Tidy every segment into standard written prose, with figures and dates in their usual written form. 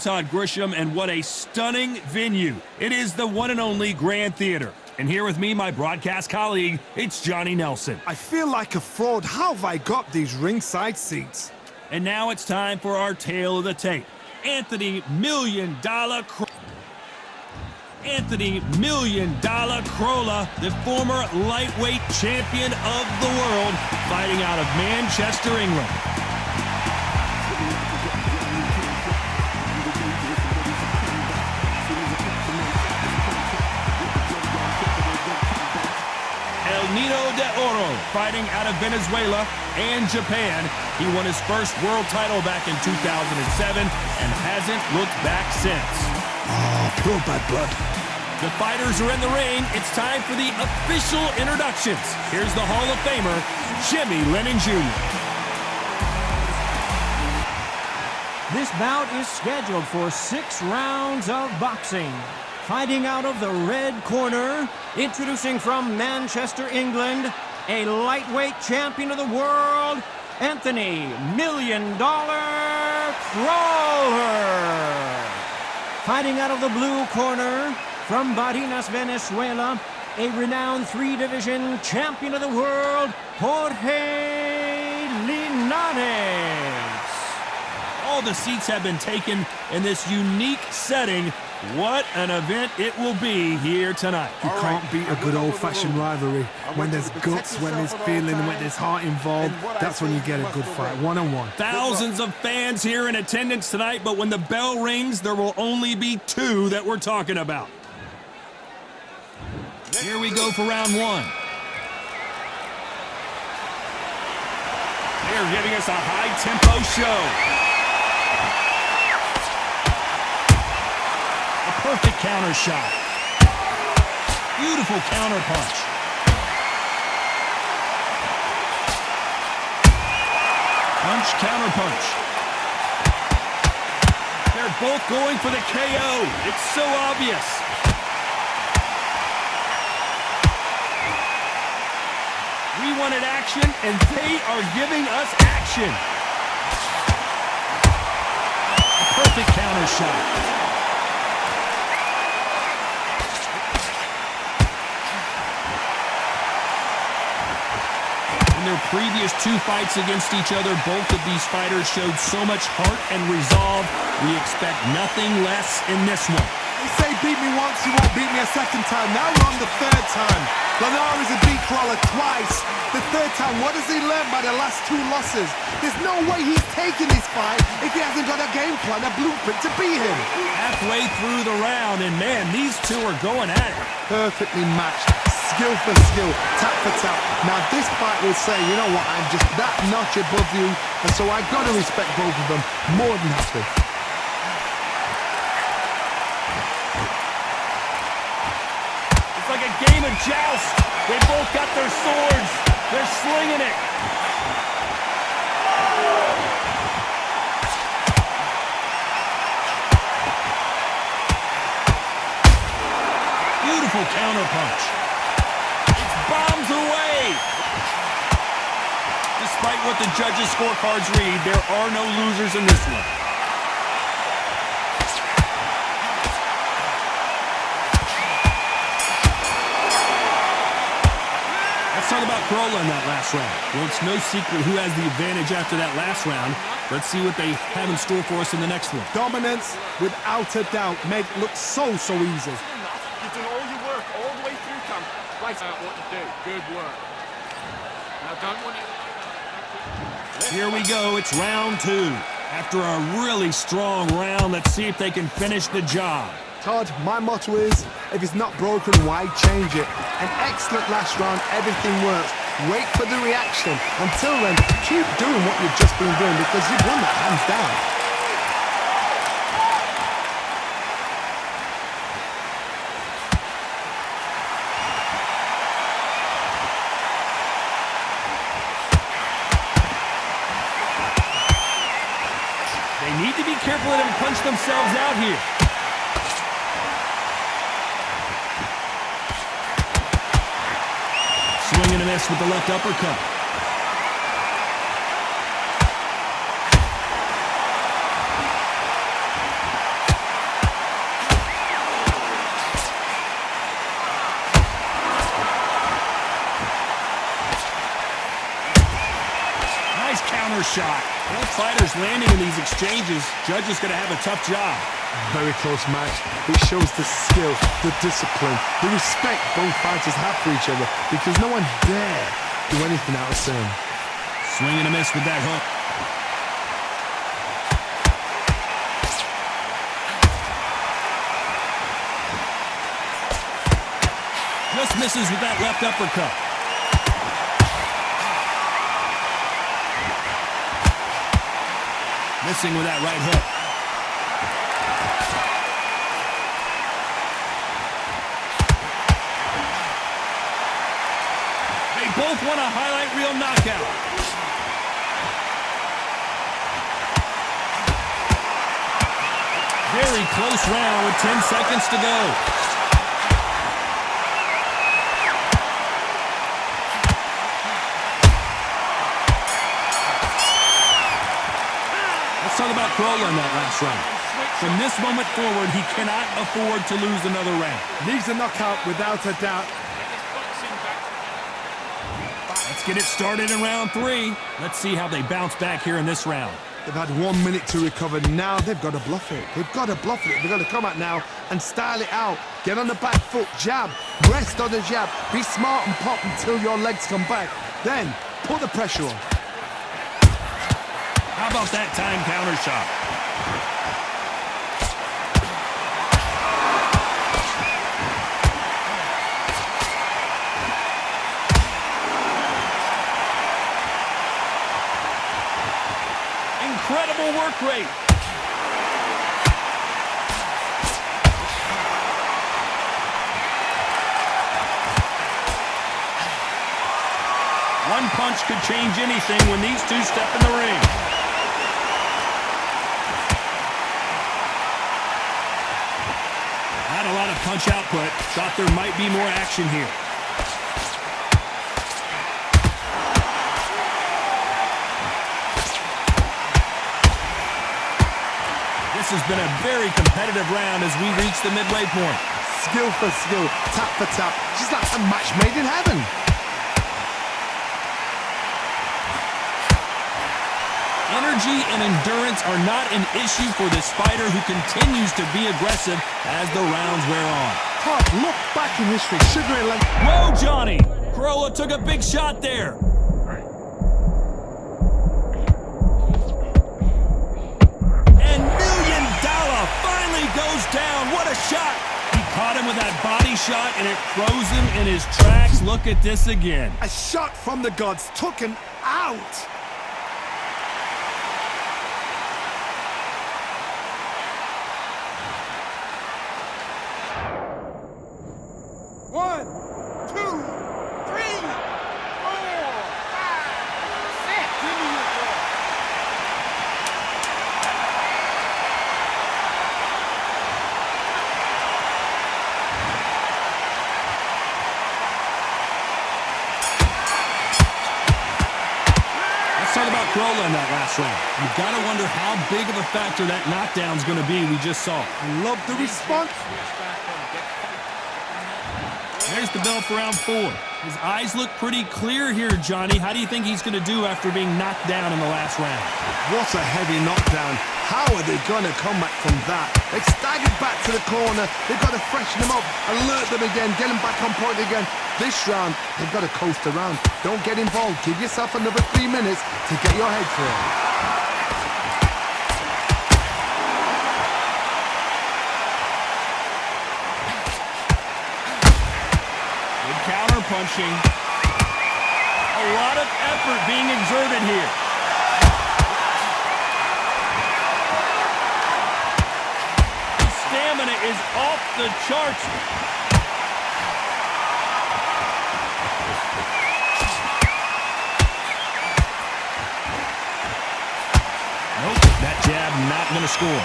Todd Grisham, and what a stunning venue. It is the one and only Grand Theater. And here with me, my broadcast colleague, it's Johnny Nelson. I feel like a fraud. How have I got these ringside seats? And now it's time for our tale of the tape. Anthony Million Dollar Crolla, the former lightweight champion of the world, fighting out of Manchester, England. El Nido de Oro, fighting out of Venezuela and Japan. He won his first world title back in 2007 and hasn't looked back since. Oh, pure bad blood. The fighters are in the ring. It's time for the official introductions. Here's the Hall of Famer, Jimmy Lennon Jr. This bout is scheduled for 6 rounds of boxing. Fighting out of the red corner, introducing from Manchester, England, a lightweight champion of the world, Anthony Million Dollar Crolla. Fighting out of the blue corner, from Barinas, Venezuela, a renowned 3-division champion of the world, Jorge Linares. All the seats have been taken in this unique setting. What an event it will be here tonight. You can't beat a good old-fashioned rivalry. When there's guts, when there's feeling, when there's heart involved, that's when you get a good fight, one-on-one. Thousands of fans here in attendance tonight, but when the bell rings, there will only be 2 that we're talking about. Here we go for round 1. They're giving us a high-tempo show. Perfect counter shot. Beautiful counter punch. Punch, counter punch. They're both going for the KO. It's so obvious. We wanted action, and they are giving us action. A perfect counter shot. In their previous 2 fights against each other, both of these fighters showed so much heart and resolve. We expect nothing less in this one. They say beat me once, you won't beat me a second time. Now we're on the 3rd time. Linares has beat Crolla twice. The 3rd time, what has he learned by the last 2 losses? There's no way he's taking this fight if he hasn't got a game plan, a blueprint to beat him. Halfway through the round, and man, these 2 are going at it. Perfectly matched. Skill for skill, tap for tap. Now this fight will say, you know what, I'm just that notch above you, and so I've got to respect both of them more than happy. It's like a game of joust. They both got their swords. They're slinging it. Beautiful counter punch. Bombs away! Despite what the judges' scorecards read, there are no losers in this one. Let's talk about Crolla in that last round. Well, it's no secret who has the advantage after that last round. Let's see what they have in store for us in the next one. Dominance, without a doubt, make it look so easy. You've done all your work all the way through camp. Right out what to do. Good work. Now don't want it. Here we go. It's round 2. After a really strong round, let's see if they can finish the job. Todd, my motto is, if it's not broken, why change it? An excellent last round, everything works. Wait for the reaction. Until then, keep doing what you've just been doing because you've won that hands down. They need to be careful and punch themselves out here. Swing and a miss with the left uppercut. shot. Both fighters landing in these exchanges. Judge is going to have a tough job. Very close match. It shows the skill, the discipline, the respect both fighters have for each other because no one dare do anything out of turn. Swing and a miss with that hook. Just misses with that left uppercut. Missing with that right hook. They both want a highlight reel knockout. Very close round with 10 seconds to go. Let's talk about Crolla in that last round. From this moment forward, he cannot afford to lose another round. Needs a knockout without a doubt. Let's get it started in round 3. Let's see how they bounce back here in this round. They've had 1 minute to recover. Now they've got to bluff it. They've got to bluff it. They've got to come out now and style it out. Get on the back foot, jab, rest on the jab. Be smart and pop until your legs come back. Then put the pressure on. How about that time counter shot? Incredible work rate. One punch could change anything when these two step in the ring. Not a lot of punch output. Thought there might be more action here. This has been a very competitive round as we reach the midway point. Skill for skill, tap for tap. Just like a match made in heaven. Energy and endurance are not an issue for this fighter who continues to be aggressive as the rounds wear on. Tough, look back in history. Sugar and like. Whoa, Johnny! Crolla took a big shot there. And $1 million finally goes down. What a shot! He caught him with that body shot, and it froze him in his tracks. Look at this again. A shot from the gods took him out. One, two, three, 4, 5, 6. Give me your ball. Let's talk about Crolla in that last round. You've got to wonder how big of a factor that knockdown's going to be we just saw. I love the response. There's the bell for round 4. His eyes look pretty clear here, Johnny. How do you think he's going to do after being knocked down in the last round? What a heavy knockdown. How are they going to come back from that? They've staggered back to the corner. They've got to freshen them up, alert them again, get them back on point again. This round, they've got to coast around. Don't get involved. Give yourself another 3 minutes to get your head clear. Punching. A lot of effort being exerted here. His stamina is off the charts. Nope, that jab not going to score.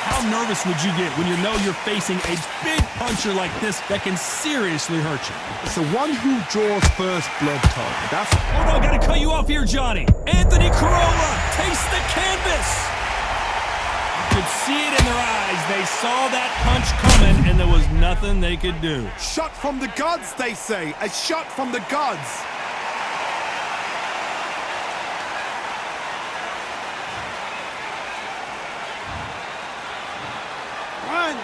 How nervous would you get when you know you're facing a big puncher like this that can seriously hurt you? It's the one who draws first blood, Todd. That's... Hold on, gotta cut you off here, Johnny. Anthony Crolla takes the canvas. You could see it in their eyes. They saw that punch coming, and there was nothing they could do. Shot from the gods, they say. A shot from the gods. One,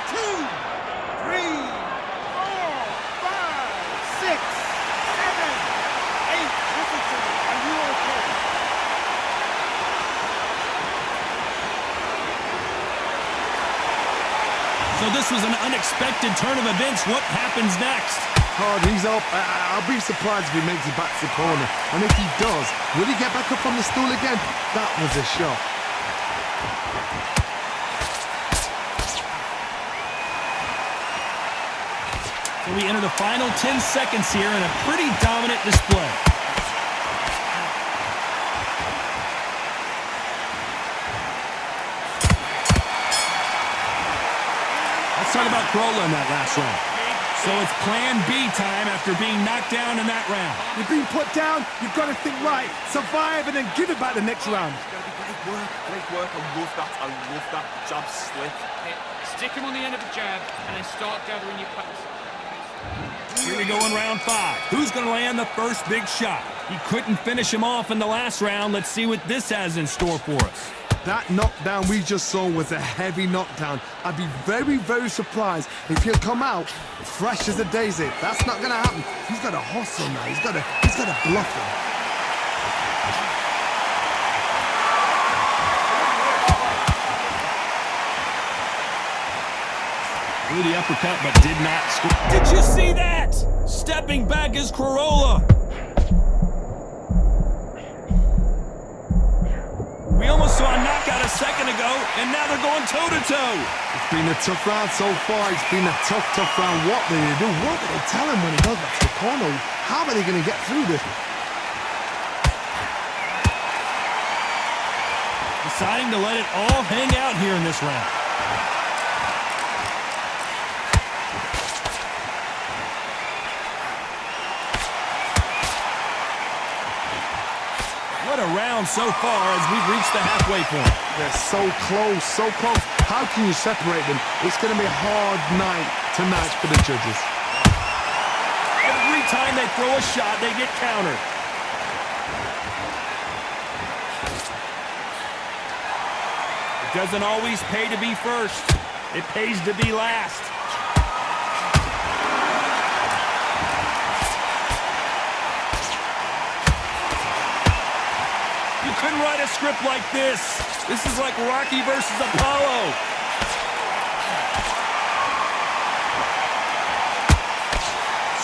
two, three, 4, 5, 6, 7, 8. Listen to me. Are you okay? So this was an unexpected turn of events. What happens next? Oh, he's up. I'll be surprised if he makes it back to the corner. And if he does, will he get back up on the stool again? That was a shot. So we enter the final 10 seconds here in a pretty dominant display. Let's talk about Crolla in that last round. So it's plan B time after being knocked down in that round. You've been put down, you've got to think right, survive and then give it back the next round. Great work. I love that jab slip. Stick him on the end of the jab and then start gathering your pace. Here we go in round 5. Who's going to land the first big shot? He couldn't finish him off in the last round. Let's see what this has in store for us. That knockdown we just saw was a heavy knockdown. I'd be very, very surprised if he'll come out fresh as a daisy. That's not going to happen. He's got to hustle now. He's got to bluff him. Threw the uppercut, but did not score. Did you see that? Stepping back is Crolla. We almost saw a knockout a second ago, and now they're going toe-to-toe. It's been a tough round so far. It's been a tough round. What did they do? What did they tell him when he goes back to the corner? How are they going to get through this? Deciding to let it all hang out here in this round. What a round so far as we've reached the halfway point. They're so close, so close. How can you separate them? It's going to be a hard night tonight for the judges. Every time they throw a shot, they get countered. It doesn't always pay to be first. It pays to be last. You couldn't write a script like this. This is like Rocky versus Apollo.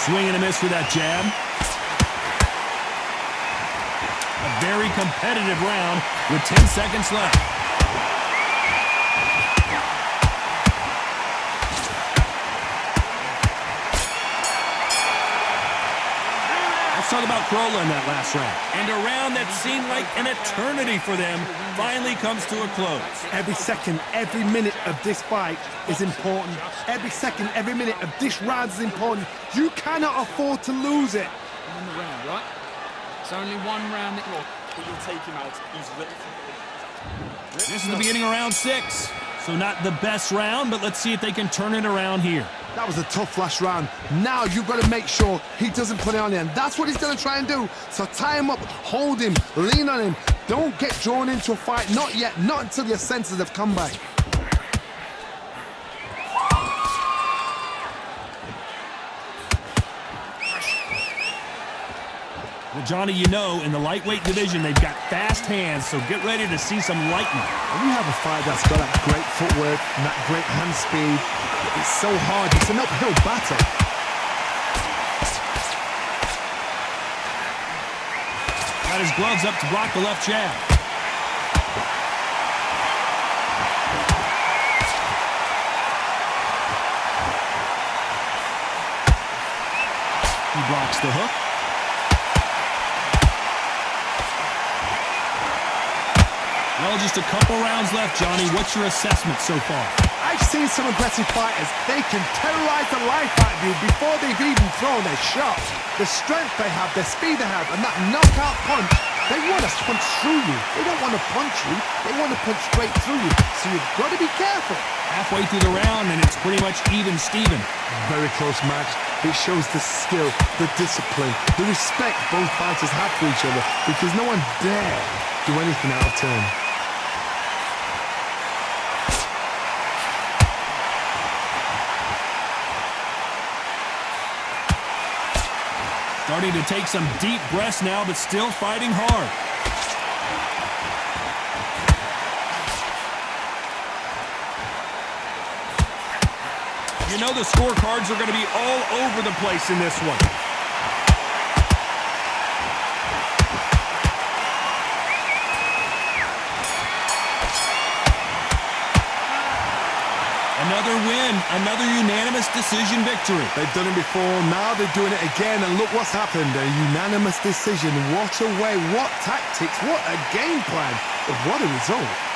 Swing and a miss for that jab. A very competitive round with 10 seconds left. Let's talk about Crolla in that last round. And a round that seemed like an eternity for them finally comes to a close. Every second, every minute of this fight is important. Every second, every minute of this round is important. You cannot afford to lose it. In the round, right? It's only one round that you'll take him out. He's ready. This is the beginning of round 6. So not the best round, but let's see if they can turn it around here. That was a tough last round. Now you've got to make sure he doesn't put it on there. And that's what he's going to try and do. So tie him up, hold him, lean on him. Don't get drawn into a fight. Not yet. Not until your senses have come back. Well, Johnny, you know, in the lightweight division, they've got fast hands, so get ready to see some lightning. When you have a fight that's got that great footwork and that great hand speed, it's so hard. It's an uphill battle. Got his gloves up to block the left jab. He blocks the hook. Well, just a couple rounds left, Johnny. What's your assessment so far? I've seen some aggressive fighters. They can terrorize the life out of you before they've even thrown their shot. The strength they have, the speed they have, and that knockout punch, They want to punch through you. They don't want to punch you. They want to punch straight through you. So you've got to be careful. Halfway through the round, and it's pretty much even Steven. Very close match. It shows the skill, the discipline, the respect both fighters have for each other, because no one dare do anything out of turn. Starting to take some deep breaths now, but still fighting hard. You know the scorecards are going to be all over the place in this one. Another win, another unanimous decision victory. They've done it before, now they're doing it again, and look what's happened. A unanimous decision. What a way, what tactics, what a game plan. But what a result.